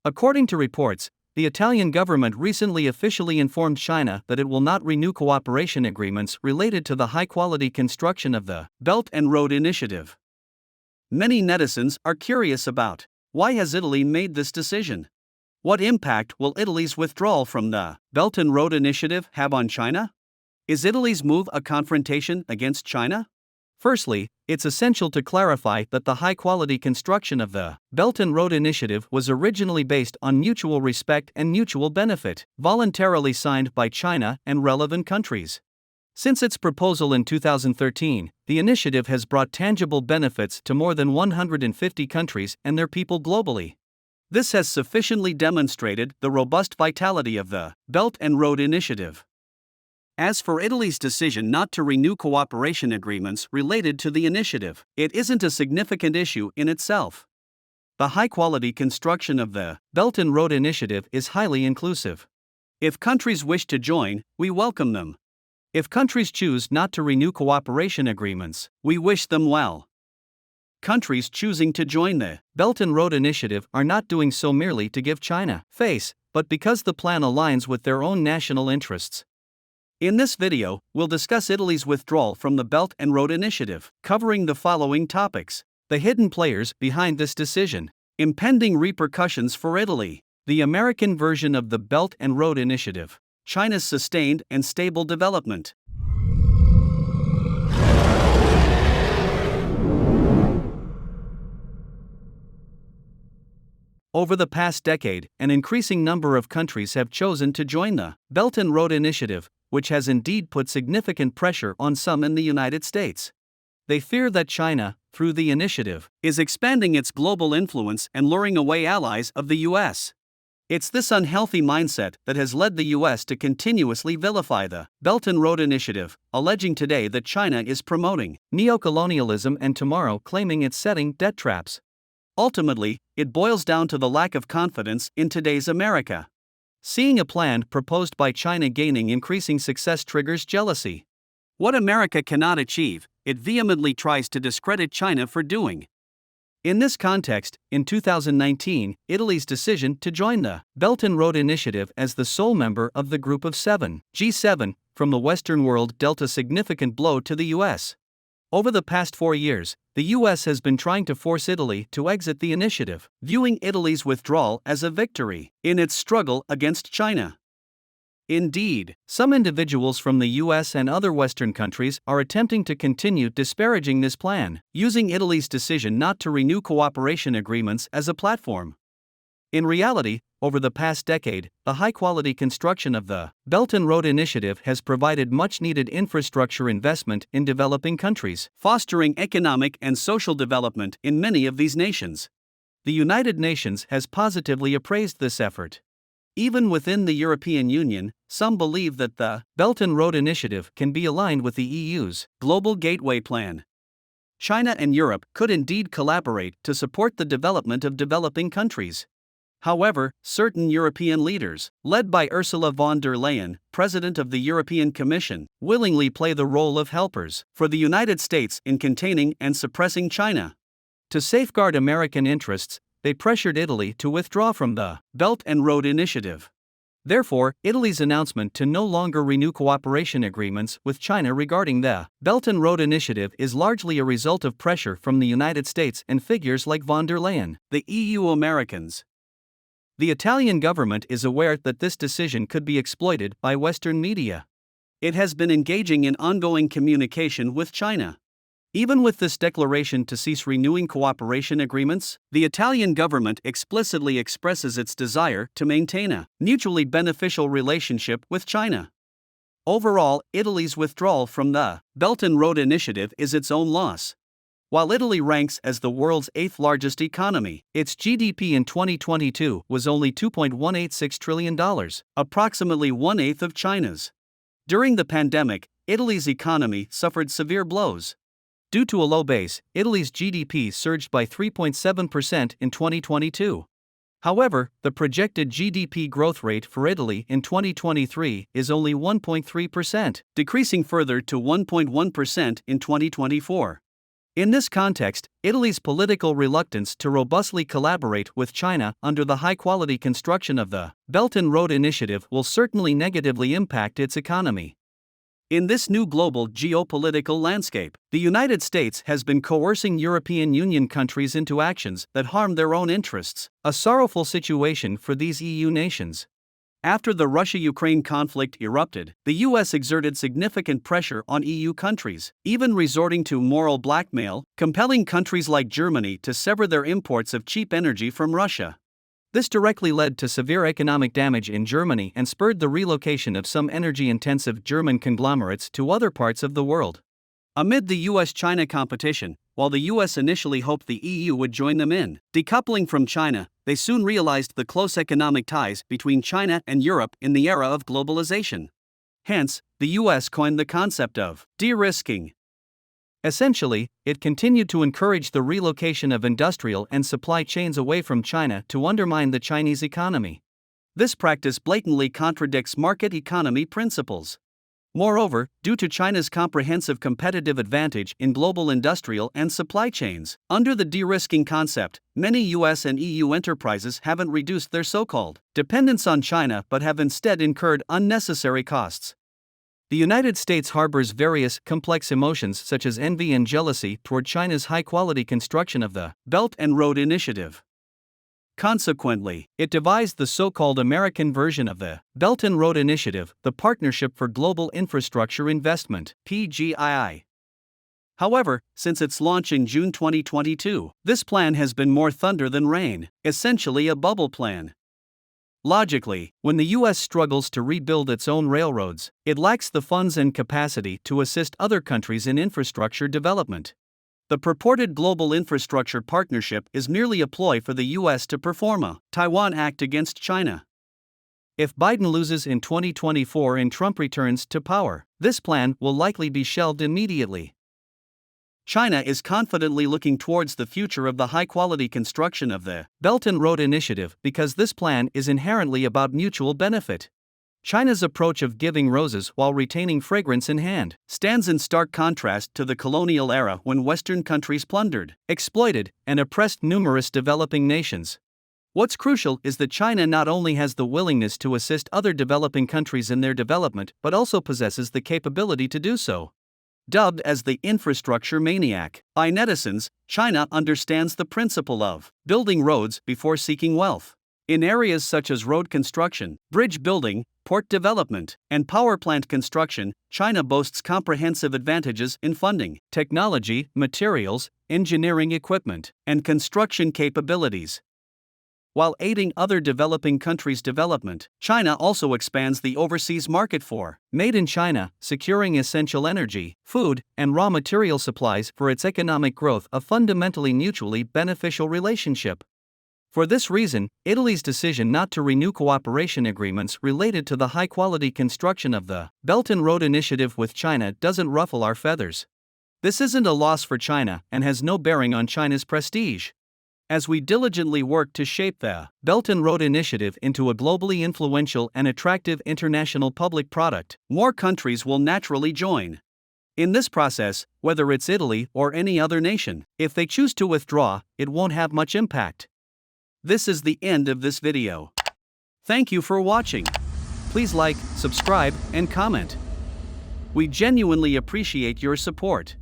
According to reports, the Italian government recently officially informed China that it will not renew cooperation agreements related to the high-quality construction of the Belt and Road Initiative. Many netizens are curious about why has Italy made this decision? What impact will Italy's withdrawal from the Belt and Road Initiative have on China? Is Italy's move a confrontation against China? Firstly, it's essential to clarify that the high-quality construction of the Belt and Road Initiative was originally based on mutual respect and mutual benefit, voluntarily signed by China and relevant countries. Since its proposal in 2013, the initiative has brought tangible benefits to more than 150 countries and their people globally. This has sufficiently demonstrated the robust vitality of the Belt and Road Initiative. As for Italy's decision not to renew cooperation agreements related to the initiative, it isn't a significant issue in itself. The high-quality construction of the Belt and Road Initiative is highly inclusive. If countries wish to join, we welcome them. If countries choose not to renew cooperation agreements, we wish them well. Countries choosing to join the Belt and Road Initiative are not doing so merely to give China face, but because the plan aligns with their own national interests. In this video, we'll discuss Italy's withdrawal from the Belt and Road Initiative, covering the following topics: the hidden players behind this decision, impending repercussions for Italy, the American version of the Belt and Road Initiative, China's sustained and stable development. Over the past decade, an increasing number of countries have chosen to join the Belt and Road Initiative, which has indeed put significant pressure on some in the United States. They fear that China, through the initiative, is expanding its global influence and luring away allies of the U.S. It's this unhealthy mindset that has led the U.S. to continuously vilify the Belt and Road Initiative, alleging today that China is promoting neocolonialism and tomorrow claiming it's setting debt traps. Ultimately, it boils down to the lack of confidence in today's America. Seeing a plan proposed by China gaining increasing success triggers jealousy. What America cannot achieve, it vehemently tries to discredit China for doing. In this context, in 2019, Italy's decision to join the Belt and Road Initiative as the sole member of the Group of Seven, G7, from the Western world dealt a significant blow to the U.S. Over the past 4 years, the U.S. has been trying to force Italy to exit the initiative, viewing Italy's withdrawal as a victory in its struggle against China. Indeed, some individuals from the U.S. and other Western countries are attempting to continue disparaging this plan, using Italy's decision not to renew cooperation agreements as a platform. In reality, over the past decade, the high-quality construction of the Belt and Road Initiative has provided much-needed infrastructure investment in developing countries, fostering economic and social development in many of these nations. The United Nations has positively appraised this effort. Even within the European Union, some believe that the Belt and Road Initiative can be aligned with the EU's Global Gateway Plan. China and Europe could indeed collaborate to support the development of developing countries. However, certain European leaders, led by Ursula von der Leyen, President of the European Commission, willingly play the role of helpers for the United States in containing and suppressing China. To safeguard American interests, they pressured Italy to withdraw from the Belt and Road Initiative. Therefore, Italy's announcement to no longer renew cooperation agreements with China regarding the Belt and Road Initiative is largely a result of pressure from the United States and figures like von der Leyen, the EU Americans. The Italian government is aware that this decision could be exploited by Western media. It has been engaging in ongoing communication with China. Even with this declaration to cease renewing cooperation agreements, the Italian government explicitly expresses its desire to maintain a mutually beneficial relationship with China. Overall, Italy's withdrawal from the Belt and Road Initiative is its own loss. While Italy ranks as the world's 8th largest economy, its GDP in 2022 was only $2.186 trillion, approximately one-eighth of China's. During the pandemic, Italy's economy suffered severe blows. Due to a low base, Italy's GDP surged by 3.7% in 2022. However, the projected GDP growth rate for Italy in 2023 is only 1.3%, decreasing further to 1.1% in 2024. In this context, Italy's political reluctance to robustly collaborate with China under the high-quality construction of the Belt and Road Initiative will certainly negatively impact its economy. In this new global geopolitical landscape, the United States has been coercing European Union countries into actions that harm their own interests, a sorrowful situation for these EU nations. After the Russia-Ukraine conflict erupted, the US exerted significant pressure on EU countries, even resorting to moral blackmail, compelling countries like Germany to sever their imports of cheap energy from Russia. This directly led to severe economic damage in Germany and spurred the relocation of some energy-intensive German conglomerates to other parts of the world. Amid the US-China competition, while the US initially hoped the EU would join them in decoupling from China, they soon realized the close economic ties between China and Europe in the era of globalization. Hence, the US coined the concept of de-risking. Essentially, it continued to encourage the relocation of industrial and supply chains away from China to undermine the Chinese economy. This practice blatantly contradicts market economy principles. Moreover, due to China's comprehensive competitive advantage in global industrial and supply chains, under the de-risking concept, many US and EU enterprises haven't reduced their so-called dependence on China but have instead incurred unnecessary costs. The United States harbors various complex emotions such as envy and jealousy toward China's high-quality construction of the Belt and Road Initiative. Consequently, it devised the so-called American version of the Belt and Road Initiative, the Partnership for Global Infrastructure Investment (PGII). However, since its launch in June 2022, this plan has been more thunder than rain, essentially a bubble plan. Logically, when the US struggles to rebuild its own railroads, it lacks the funds and capacity to assist other countries in infrastructure development. The purported global infrastructure partnership is merely a ploy for the US to perform a Taiwan Act against China. If Biden loses in 2024 and Trump returns to power, this plan will likely be shelved immediately. China is confidently looking towards the future of the high-quality construction of the Belt and Road Initiative because this plan is inherently about mutual benefit. China's approach of giving roses while retaining fragrance in hand stands in stark contrast to the colonial era when Western countries plundered, exploited, and oppressed numerous developing nations. What's crucial is that China not only has the willingness to assist other developing countries in their development but also possesses the capability to do so. Dubbed as the infrastructure maniac by netizens, China understands the principle of building roads before seeking wealth. In areas such as road construction, bridge building, port development, and power plant construction, China boasts comprehensive advantages in funding, technology, materials, engineering equipment, and construction capabilities. While aiding other developing countries' development, China also expands the overseas market for made in China, securing essential energy, food, and raw material supplies for its economic growth, a fundamentally mutually beneficial relationship. For this reason, Italy's decision not to renew cooperation agreements related to the high-quality construction of the Belt and Road Initiative with China doesn't ruffle our feathers. This isn't a loss for China and has no bearing on China's prestige. As we diligently work to shape the Belt and Road Initiative into a globally influential and attractive international public product, more countries will naturally join. In this process, whether it's Italy or any other nation, if they choose to withdraw, it won't have much impact. This is the end of this video. Thank you for watching. Please like, subscribe, and comment. We genuinely appreciate your support.